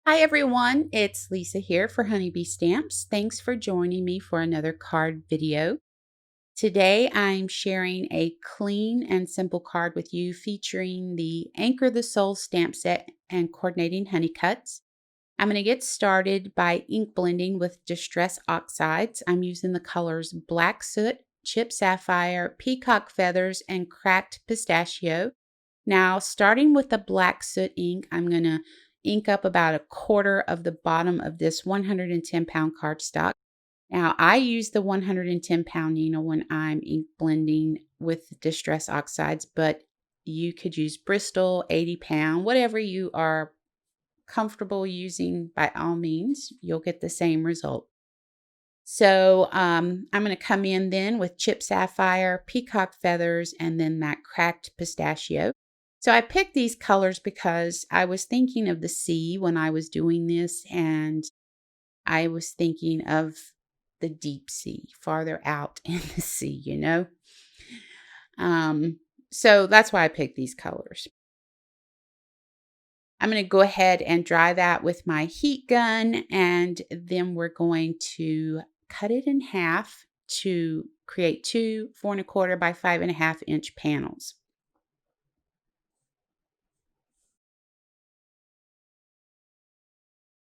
Hi everyone, it's Lisa here for Honeybee Stamps. Thanks for joining me for another card video. Today I'm sharing a clean and simple card with you featuring the Anchor the Soul stamp set and coordinating honey cuts. I'm going to get started by ink blending with Distress Oxides. I'm using the colors Black Soot, Chip Sapphire, Peacock Feathers, and Cracked Pistachio. Now, starting with the Black Soot ink, I'm going to ink up about a quarter of the bottom of this 110-pound cardstock. Now, I use the 110-pound needle when I'm ink blending with Distress Oxides, but you could use Bristol, 80-pound, whatever you are comfortable using. By all means, you'll get the same result. So I'm going to come in then with Chip Sapphire, Peacock Feathers, and then that Cracked Pistachio. So I picked these colors because I was thinking of the sea when I was doing this, and I was thinking of the deep sea, farther out in the sea, So that's why I picked these colors. I'm going to go ahead and dry that with my heat gun, and then we're going to cut it in half to create two 4 1/4 by 5 1/2 inch panels.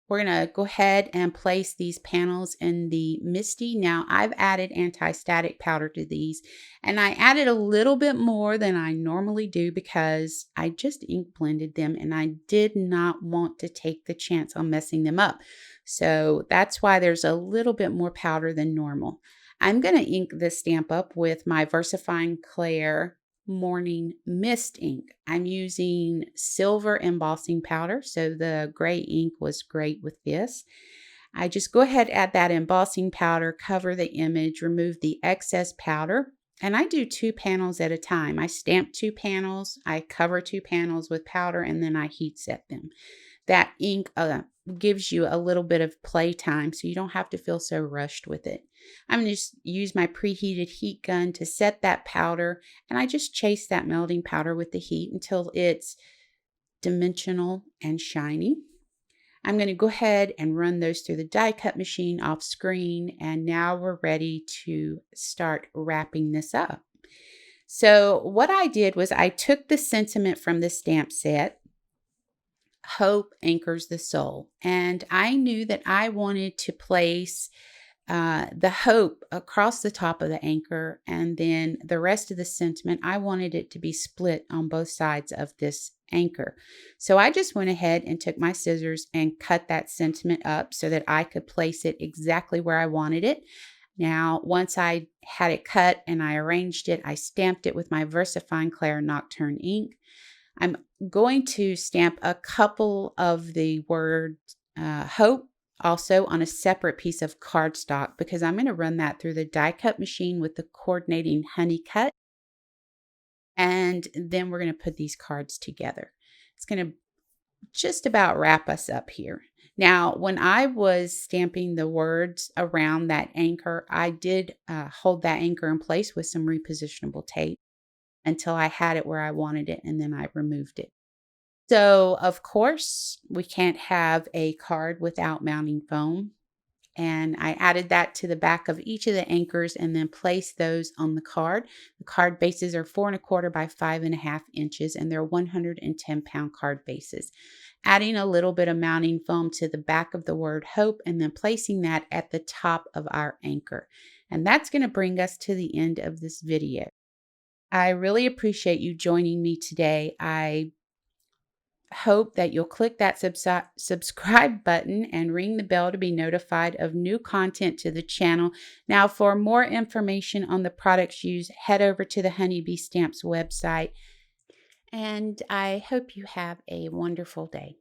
We're going to go ahead and place these panels in the Misty. Now, I've added anti-static powder to these, and I added a little bit more than I normally do because I just ink blended them and I did not want to take the chance on messing them up. So that's why there's a little bit more powder than normal. I'm going to ink this stamp up with my VersaFine Clair Morning Mist ink. I'm using silver embossing powder, so the gray ink was great with this. I just go ahead, add that embossing powder, cover the image, remove the excess powder, and I do 2 panels at a time. I stamp 2 panels, I cover 2 panels with powder, and then I heat set them. That ink gives you a little bit of play time, so you don't have to feel so rushed with it. I'm going to just use my preheated heat gun to set that powder, and I just chase that melting powder with the heat until it's dimensional and shiny. I'm going to go ahead and run those through the die cut machine off screen, and now we're ready to start wrapping this up. So what I did was I took the sentiment from the stamp set, Hope anchors the soul. And I knew that I wanted to place the hope across the top of the anchor, and then the rest of the sentiment, I wanted it to be split on both sides of this anchor. So I just went ahead and took my scissors and cut that sentiment up so that I could place it exactly where I wanted it. Now, once I had it cut and I arranged it, I stamped it with my VersaFine Clair Nocturne ink. I'm going to stamp a couple of the word hope also on a separate piece of cardstock because I'm going to run that through the die cut machine with the coordinating honey cut. And then we're going to put these cards together. It's going to just about wrap us up here. Now, when I was stamping the words around that anchor, I did hold that anchor in place with some repositionable tape until I had it where I wanted it, and then I removed it. So, of course, we can't have a card without mounting foam. And I added that to the back of each of the anchors and then placed those on the card. The card bases are 4 1/4 by 5 1/2 inches, and they're 110-pound card bases. Adding a little bit of mounting foam to the back of the word hope and then placing that at the top of our anchor. And that's going to bring us to the end of this video. I really appreciate you joining me today. I hope that you'll click that subscribe button and ring the bell to be notified of new content to the channel. Now, for more information on the products used, head over to the Honeybee Stamps website. And I hope you have a wonderful day.